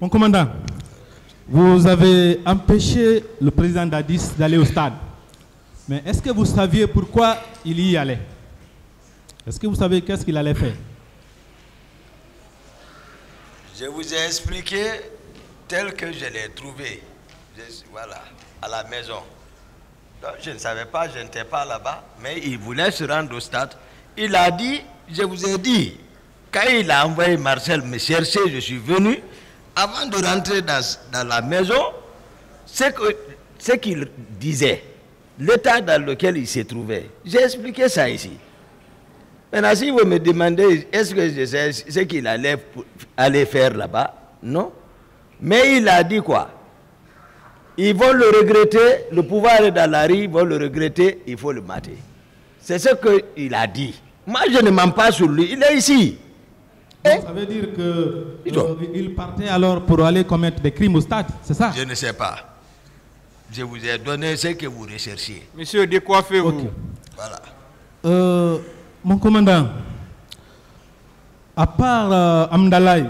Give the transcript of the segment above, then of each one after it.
Mon commandant, vous avez empêché le président Dadis d'aller au stade. Mais est-ce que vous saviez pourquoi il y allait? Est-ce que vous savez qu'est-ce qu'il allait faire? Je vous ai expliqué tel que je l'ai trouvé. Voilà, à la maison. Donc, je ne savais pas, je n'étais pas là-bas, mais il voulait se rendre au stade. Il a dit, je vous ai dit, quand il a envoyé Marcel me chercher, je suis venu. Avant de rentrer dans la maison, ce qu'il disait, l'état dans lequel il se trouvait, j'ai expliqué ça ici. Maintenant, si vous me demandez, est-ce que je sais ce qu'il allait faire là-bas? Non. Mais il a dit quoi? Ils vont le regretter, le pouvoir est dans la rue, ils vont le regretter, il faut le mater. C'est ce qu'il a dit. Moi, je ne mens pas sur lui, il est ici. Donc, ça veut dire qu'il partait alors pour aller commettre des crimes au stade, c'est ça? Je ne sais pas. Je vous ai donné ce que vous recherchiez. Monsieur, décoiffez-vous. Okay. Voilà. Mon commandant, à part Amdalaï,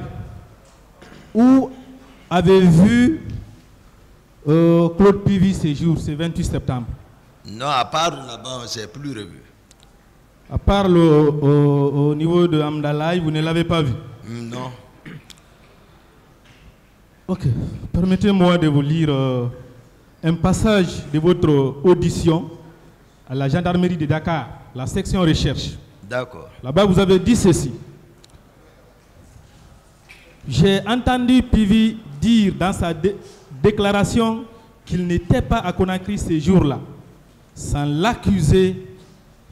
où avez vu Claude Pivy ces jours, ce 28 septembre? Non, à part là-bas, on ne s'est plus revu. À part au niveau de Amdalaï, vous ne l'avez pas vu? Non. Ok. Permettez-moi de vous lire un passage de votre audition à la gendarmerie de Dakar, la section recherche. D'accord. Là-bas, vous avez dit ceci. J'ai entendu Pivy dire dans sa déclaration qu'il n'était pas à Conakry ces jours-là. Sans l'accuser,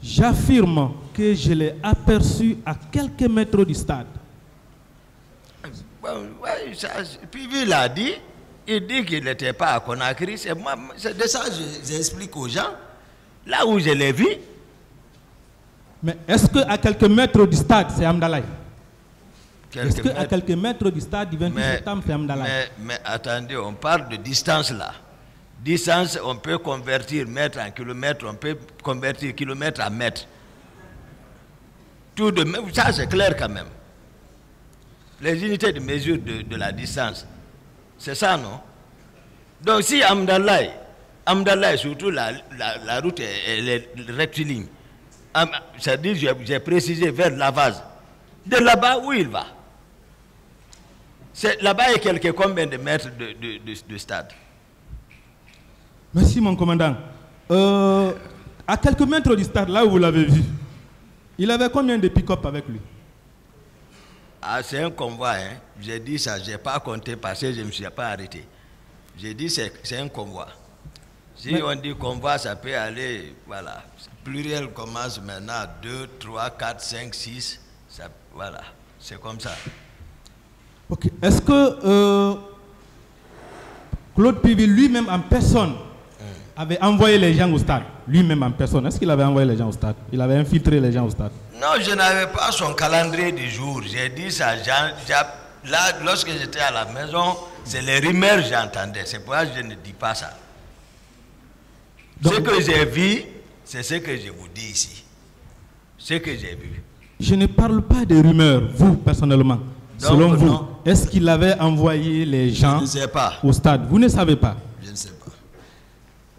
j'affirme que je l'ai aperçu à quelques mètres du stade. Pivy l'a dit, il dit qu'il n'était pas à Conakry. C'est de ça que j'explique aux gens. Là où je l'ai vu. Mais est-ce qu'à quelques mètres du stade, c'est Amdalaï? Est-ce qu'à quelques mètres du stade du 28 septembre, c'est Amdalaï? Mais attendez, on parle de distance là. Distance, on peut convertir mètre en kilomètre, on peut convertir kilomètre en mètre. Tout de même, ça c'est clair quand même. Les unités de mesure de la distance, c'est ça, non? Donc si Amdalaï, surtout la route elle est rectiligne. C'est-à-dire, j'ai précisé vers Lavaz. De là-bas, où il va? Là-bas, il y a combien de mètres de stade? Merci, mon commandant. À quelques mètres du stade, là où vous l'avez vu, il avait combien de pick-up avec lui? Ah, c'est un convoi, hein. J'ai dit ça, je n'ai pas compté parce que je ne me suis pas arrêté. J'ai dit c'est un convoi. Si on dit convoi, ça peut aller, voilà. Pluriel commence maintenant, 2, 3, 4, 5, 6, ça, voilà, c'est comme ça. Ok. Est-ce que Claude Pivy lui-même en personne avait envoyé les gens au stade? Lui-même en personne, est-ce qu'il avait envoyé les gens au stade? Il avait infiltré les gens au stade? Non, je n'avais pas son calendrier du jour. J'ai dit ça, là, lorsque j'étais à la maison, c'est les rumeurs que j'entendais. C'est pourquoi je ne dis pas ça. Donc, ce que j'ai vu, c'est ce que je vous dis ici. Ce que j'ai vu. Je ne parle pas de rumeurs, vous, personnellement. Donc, selon vous, est-ce qu'il avait envoyé les gens au stade? Vous ne savez pas? Je ne sais pas.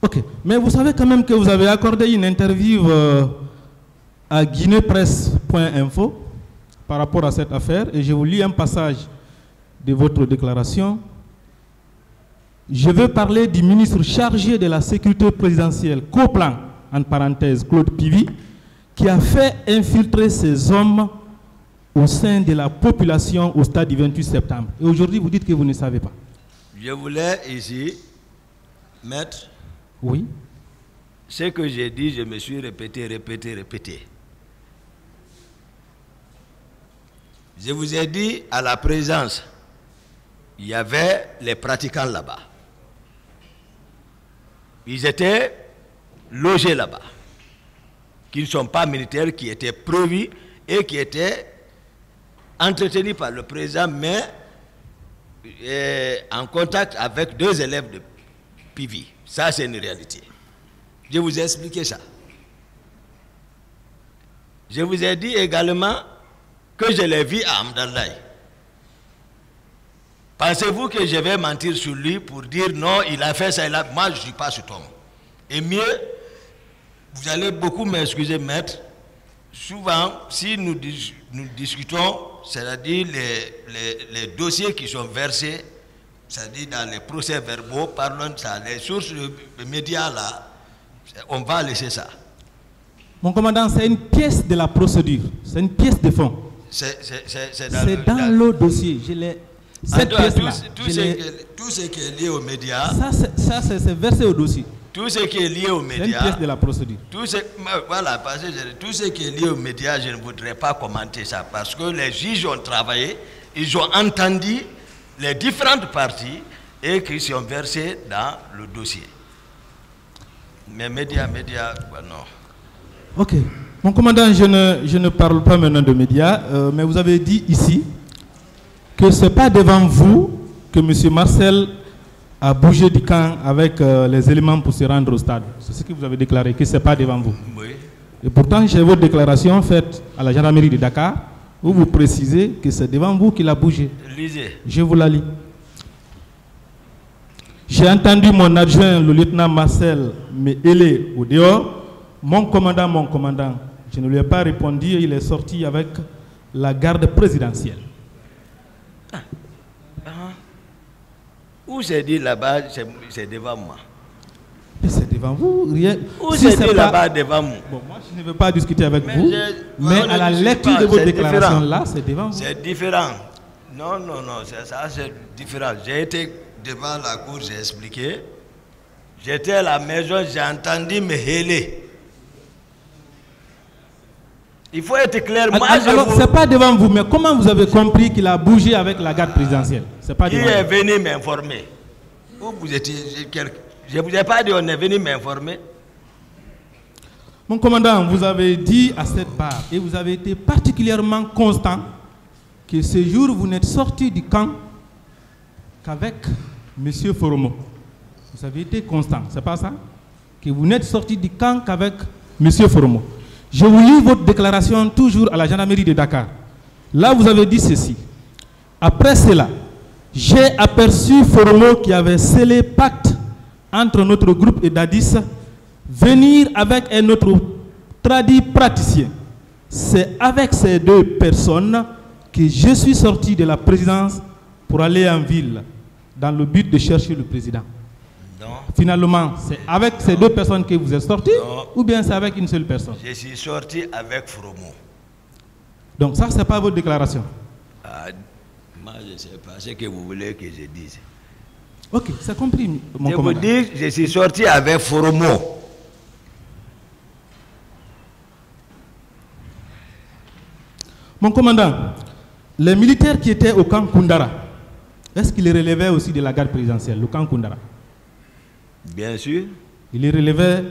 Ok. Mais vous savez quand même que vous avez accordé une interview à guinépresse.info par rapport à cette affaire. Et je vous lis un passage de votre déclaration. Je veux parler du ministre chargé de la sécurité présidentielle, Coplan, en parenthèse, Claude Pivy, qui a fait infiltrer ces hommes au sein de la population au stade du 28 septembre. Et aujourd'hui, vous dites que vous ne savez pas. Je voulais ici mettre... Oui. Ce que j'ai dit, je me suis répété. Je vous ai dit, à la présence, il y avait les pratiquants là-bas. Ils étaient logés là-bas, qui ne sont pas militaires, qui étaient prévus et qui étaient entretenus par le président, mais en contact avec 2 élèves de Pivy. Ça, c'est une réalité. Je vous ai expliqué ça. Je vous ai dit également que je l'ai vu à Amdalaï. Pensez-vous que je vais mentir sur lui pour dire non, il a fait ça, moi je ne suis pas cet homme. Et mieux, vous allez beaucoup m'excuser, maître, souvent, si nous discutons, c'est-à-dire les dossiers qui sont versés, c'est-à-dire dans les procès-verbaux, parlons de ça, les sources de médias là, on va laisser ça. Mon commandant, c'est une pièce de la procédure, c'est une pièce de fond. C'est dans le dossier. Cette pièce-là, tout ce qui est lié aux médias. Ça c'est versé au dossier. Tout ce qui est lié aux médias. C'est une pièce de la procédure. Voilà, parce que tout ce qui est lié aux médias, je ne voudrais pas commenter ça. Parce que les juges ont travaillé, ils ont entendu les différentes parties et qui sont versées dans le dossier. Mais médias, non. Ok. Mon commandant, je ne parle pas maintenant de médias, mais vous avez dit ici que ce n'est pas devant vous que M. Marcel a bougé du camp avec les éléments pour se rendre au stade. C'est ce que vous avez déclaré, que ce n'est pas devant vous. Oui. Et pourtant, j'ai votre déclaration faite à la gendarmerie de Dakar, où vous précisez que c'est devant vous qu'il a bougé. Lisez. Je vous la lis. J'ai entendu mon adjoint, le lieutenant Marcel, me héler au dehors. Mon commandant. Je ne lui ai pas répondu, il est sorti avec la garde présidentielle. Où c'est dit là-bas, c'est devant moi. C'est devant vous, rien. Où c'est dit là-bas devant moi? Bon, moi je ne veux pas discuter avec vous, mais à la lecture de votre déclaration là, c'est devant vous. C'est différent. Non, ça c'est différent. J'ai été devant la cour, j'ai expliqué. J'étais à la maison, j'ai entendu me héler. Il faut être clair. Alors, ce n'est pas devant vous, mais comment vous avez compris qu'il a bougé avec la garde présidentielle? Qui est venu m'informer? Vous étiez, je ne vous ai pas dit on est venu m'informer. Mon commandant, vous avez dit à cette barre, et vous avez été particulièrement constant, que ce jour vous n'êtes sorti du camp qu'avec M. Foromo. Vous avez été constant, c'est pas ça? Que vous n'êtes sorti du camp qu'avec M. Foromo. Je vous lis votre déclaration toujours à la gendarmerie de Dakar. Là, vous avez dit ceci. Après cela, j'ai aperçu Foromo qui avait scellé pacte entre notre groupe et Dadis venir avec un autre tradit praticien. C'est avec ces deux personnes que je suis sorti de la présidence pour aller en ville dans le but de chercher le président. Non. Finalement, c'est avec ces deux personnes que vous êtes sorti ou bien c'est avec une seule personne? Je suis sorti avec Foromo. Donc ça, ce n'est pas votre déclaration? Moi, je ne sais pas ce que vous voulez que je dise. Ok, c'est compris, mon commandant. Je vous dis, je suis sorti avec Foromo. Mon commandant, les militaires qui étaient au camp Koundara, est-ce qu'ils relevaient aussi de la garde présidentielle, le camp Koundara? Bien sûr. Il les relevait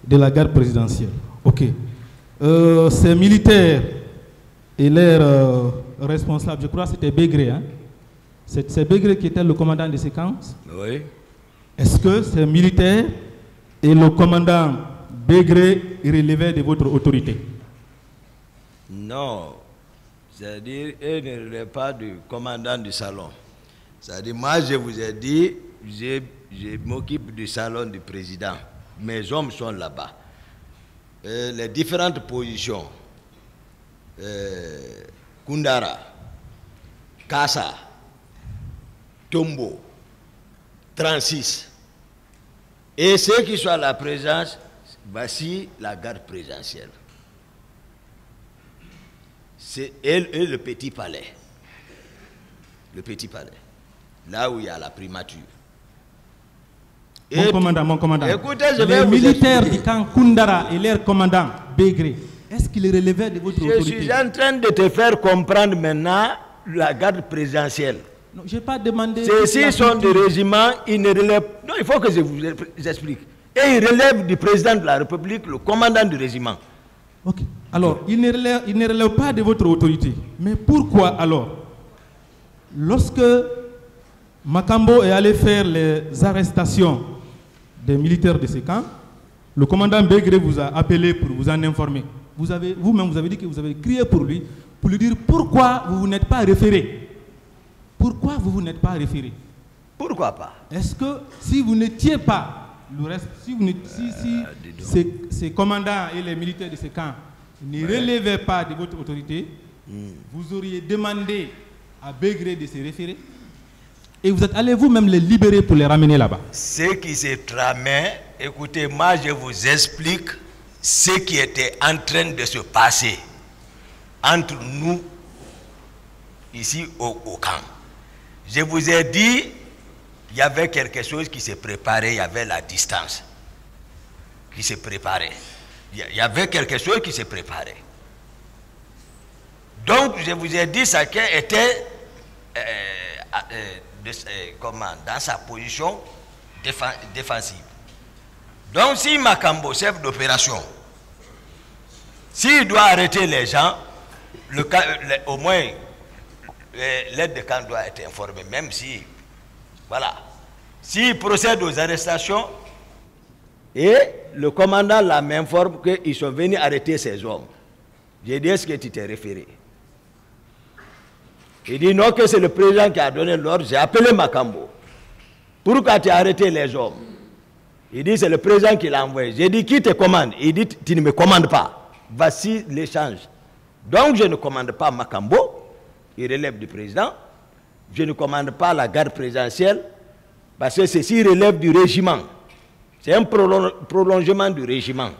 de la garde présidentielle. Ok. Ces militaires et leurs responsables, je crois que c'était Bégré, hein? C'est Bégré qui était le commandant de ces camps? Oui. Est-ce que ces militaires et le commandant Bégré relevaient de votre autorité? Non. C'est-à-dire, eux ne relèvent pas du commandant du salon. C'est-à-dire, moi, je vous ai dit, je m'occupe du salon du président. Mes hommes sont là-bas. Les différentes positions, Koundara, Kassa, Tombo, 36. Et ceux qui sont à la présence, voici la garde présidentielle. C'est elle et le petit palais. Le petit palais. Là où il y a la primature. Mon commandant. Écoutez, les militaires du camp Koundara et leur commandant Bégré, est-ce qu'ils relevaient de votre autorité? Je suis en train de te faire comprendre maintenant la garde présidentielle. Non, je n'ai pas demandé. Ceux-ci sont des régiments, ils ne relèvent. Non, il faut que je vous explique. Et ils relèvent du président de la République, le commandant du régiment. Ok. Alors, ils ne relèvent pas de votre autorité. Mais pourquoi alors, lorsque Makambo est allé faire les arrestations des militaires de ces camps, le commandant Bégré vous a appelé pour vous en informer. Vous-même, vous avez dit que vous avez crié pour lui dire pourquoi vous n'êtes pas référé. Pourquoi vous n'êtes pas référé? Pourquoi pas? Est-ce que si vous n'étiez pas le reste, si ces commandants et les militaires de ce camp ne relevaient pas de votre autorité, vous auriez demandé à Begré de se référer et vous êtes allé vous-même les libérer pour les ramener là-bas? Ce qui se tramait, écoutez, moi je vous explique ce qui était en train de se passer entre nous ici au camp. Je vous ai dit, il y avait quelque chose qui se préparait, il y avait la distance qui se préparait. Il y avait quelque chose qui se préparait. Donc, je vous ai dit, chacun était dans sa position défensive. Donc, si Makambo, chef d'opération, s'il doit arrêter les gens, au moins l'aide de camp doit être informée, même si, voilà, s'il procède aux arrestations, et le commandant m'informe qu'ils sont venus arrêter ces hommes. J'ai dit, est-ce que tu t'es référé? Il dit non, que c'est le président qui a donné l'ordre. J'ai appelé Makambo. Pourquoi tu as arrêté les hommes? Il dit, c'est le président qui l'a envoyé. J'ai dit, qui te commande? Il dit, tu ne me commandes pas. Voici l'échange. Donc, je ne commande pas Makambo, il relève du président. Je ne commande pas la garde présidentielle, parce que ceci relève du régiment. C'est un prolongement du régiment.